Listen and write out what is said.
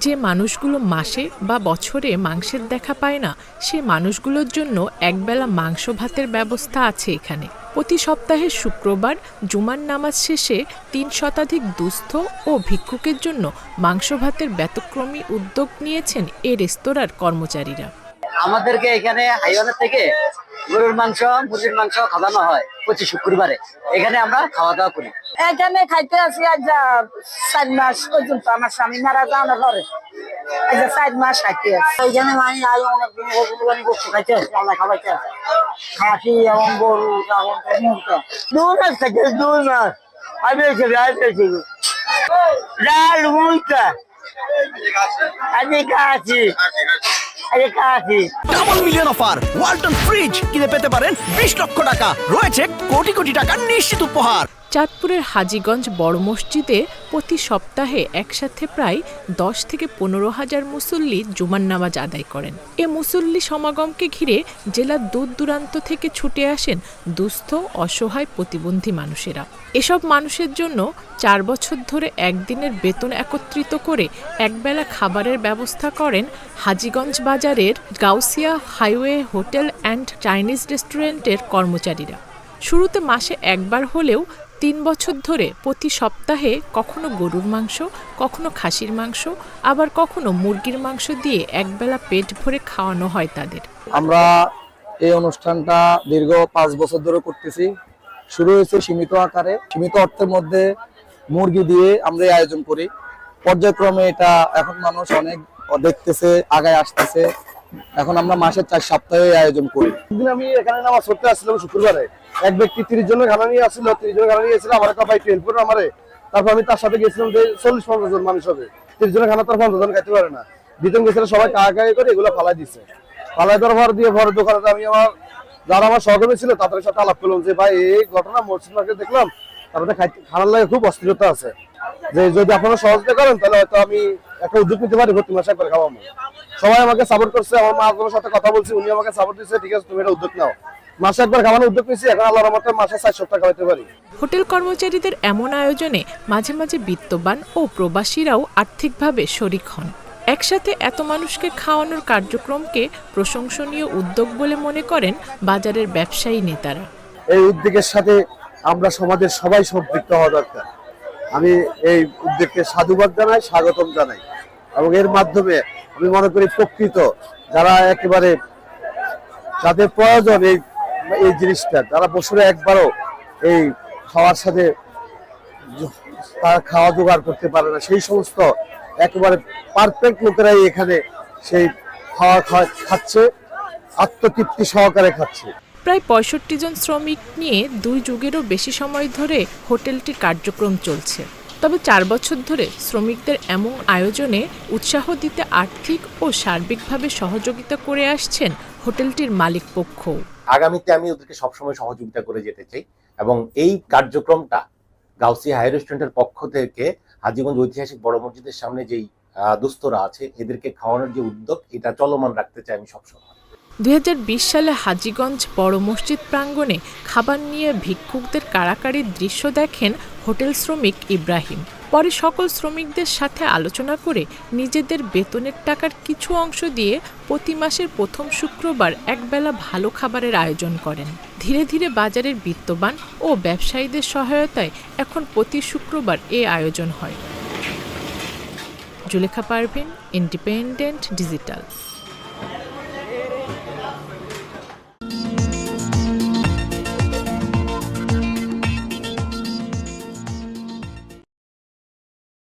যে মানুষগুলো মাসে বা বছরে মাংসের দেখা পায় না, সে মানুষগুলোর জন্য একবেলা মাংস ভাতের ব্যবস্থা আছে এখানে। প্রতি সপ্তাহের শুক্রবার জুমার নামাজ শেষে ৩ শতাধিক দুস্থ ও ভিক্ষুকের জন্য মাংস ভাতের ব্যতিক্রমী উদ্যোগ নিয়েছেন এ রেস্তোরাঁর কর্মচারীরা। আমাদেরকে এখানে হাইওয়ানের থেকে গরুর মাংস, মুরগির মাংস খাওয়ানো হয় প্রতি শুক্রবারে। এখানে আমরা খাওয়া দাওয়া করি। এখানে খাইতে আছি আজ ৪ মাস পর্যন্ত। আমার স্বামী মারা যাওয়ার পরে আজ ৪ মাস খাইতে আছি। এখানে মানে অনেকদিন বস্তু খাইতে আসছি, আমরা খাওয়াইতে আসি। খাসি এবং গরু এবং মুরগা ২ মাস খাইতে, ২ মাস আমি পেয়েছি ডাল মুরগা আমি খাচ্ছি। Double million offer Walton fridge কিনে পেতে পারেন ২০ লক্ষ টাকা, রয়েছে কোটি কোটি টাকার নিশ্চিত উপহার। চাঁদপুরের হাজীগঞ্জ বড় মসজিদে প্রতি সপ্তাহে একসাথে প্রায় ১০ থেকে ১৫ হাজার মুসল্লি জুমার নামাজ আদায় করেন। এ মুসল্লি সমাগমকে ঘিরে জেলার দূর দূরান্ত থেকে ছুটে আসেন দুস্থ, অসহায়, প্রতিবন্ধী মানুষেরা। এসব মানুষের জন্য ৪ বছর ধরে একদিনের বেতন একত্রিত করে একবেলা খাবারের ব্যবস্থা করেন হাজীগঞ্জ বাজারের Gausia highway hotel and Chinese রেস্টুরেন্টের কর্মচারীরা। শুরুতে মাসে একবার হলেও ৩ বছর ধরে প্রতি সপ্তাহে কখনো গরুর মাংস, কখনো খাসির মাংস, আবার কখনো মুরগির মাংস দিয়ে একবেলা পেট ভরে খাওয়ানো হয় তাদের। আমরা এই অনুষ্ঠানটা দীর্ঘ ৫ বছর ধরে করতেছি। শুরু হয়েছে সীমিত আকারে, সীমিত অর্থের মধ্যে মুরগি দিয়ে আমরা এই আয়োজন করি। পর্যায়ক্রমে এটা এখন মানুষ অনেক দেখতেছে, আগায় আসতেছে। এখন আমরা মাসের ৪ সপ্তাহে আয়োজন করি। একদিন আমি এখানে নামাজ পড়তে আসছিলাম শুক্রবারে, এক ব্যক্তি ৩০ জনের খানা নিয়ে আসছিল। ৩০ জনের খানা নিয়ে এসেছিল, আমার একটা ভাই ট্রেন করে আমারে। তারপর আমি তার সাথে গেছিলাম যে ৪০-৫০ জন মানুষ হবে। ৩০ জনের খানা তার ৫০ জন খাইতে পারে না। দিতেন গেছিল, সবাই কাকাই করে এগুলো ফালাই দিচ্ছে। ফালাই দেওয়ার পর দিয়ে পরে দোকানে আমি যারা আমার সহকর্মী ছিল তাদের সাথে আলাপ করলাম যে ভাই এই ঘটনা মসজিদ মার্কেট দেখলাম, তারপরে খানার লাগে খুব অস্থিরতা আছে, যে যদি আপনারা সহযোগিতা করেন তাহলে হয়তো আমি একটা উদ্যোগ নিতে পারি, প্রতি মাসে একবার খাওয়াবো। সবাই আমাকে সাপোর্ট করছে, আমার মা আপনার সাথে কথা বলছি, উনি আমাকে সাপোর্ট দিচ্ছে, ঠিক আছে তুমি এটা উদ্যোগ নাও। মাসে একবার খাওয়ানোর উদ্যোগ নিয়েছি, এখন আল্লাহর রহমতে মাসে ৪ সপ্তাহ খাওয়াতে পারি। হোটেল কর্মচারীদের এমন আয়োজনে মাঝে মাঝে বিত্তবান ও প্রবাসীরাও আর্থিকভাবে শরিক হন। একসাথে এত মানুষকে খাওয়ানোর কার্যক্রমকে প্রশংসনীয় উদ্যোগ বলে মনে করেন বাজারের ব্যবসায়ী নেতারা। এই উদ্যোগের সাথে আমরা সমাজের সবাই সম্পৃক্ত হওয়া দরকার। আমি এই উদ্যোগকে সাধুবাদ জানাই, স্বাগতম জানাই, এবং এর মাধ্যমে আমি মনে করি প্রকৃত যারা একেবারে যাদের প্রয়োজন এই জিনিসটা, যারা বছরে একবারও এই খাওয়ার সাথে তারা খাওয়া জোগাড় করতে পারে না, সেই সমস্ত একেবারে পারফেক্ট লোকেরাই এখানে সেই খাওয়া খাচ্ছে, আত্মতৃপ্তি সহকারে খাচ্ছে। প্রায় ৬৫ জন শ্রমিক নিয়ে ২ যুগেরও বেশি সময় ধরে হোটেলটির কার্যক্রম চলছে। তবে ৪ বছর ধরে শ্রমিকদের এমন আয়োজনে উৎসাহ দিতে আর্থিক ও সার্বিকভাবে সহযোগিতা করে আসছেন হোটেলটির মালিক পক্ষ। আগামীতে আমি ওদেরকে সবসময় সহযোগিতা করে যেতে চাই, এবং এই কার্যক্রমটা গাউসিয়া হাই রেস্টুরেন্টের পক্ষ থেকে হাজীগঞ্জ ঐতিহাসিক বড় মসজিদের সামনে যেই দুস্থরা আছে এদেরকে খাওয়ানোর যে উদ্যোগ, এটা চলমান রাখতে চাই আমি সবসময়। ২০২০ সালে হাজীগঞ্জ বড় মসজিদ প্রাঙ্গণে খাবার নিয়ে ভিক্ষুকদের কাড়াকাড়ির দৃশ্য দেখেন হোটেল শ্রমিক ইব্রাহিম। পরে সকল শ্রমিকদের সাথে আলোচনা করে নিজেদের বেতনের টাকার কিছু অংশ দিয়ে প্রতি মাসের প্রথম শুক্রবার একবেলা ভালো খাবারের আয়োজন করেন। ধীরে ধীরে বাজারের বিত্তবান ও ব্যবসায়ীদের সহায়তায় এখন প্রতি শুক্রবার এ আয়োজন হয়। Zulekha Parvin, independent digital.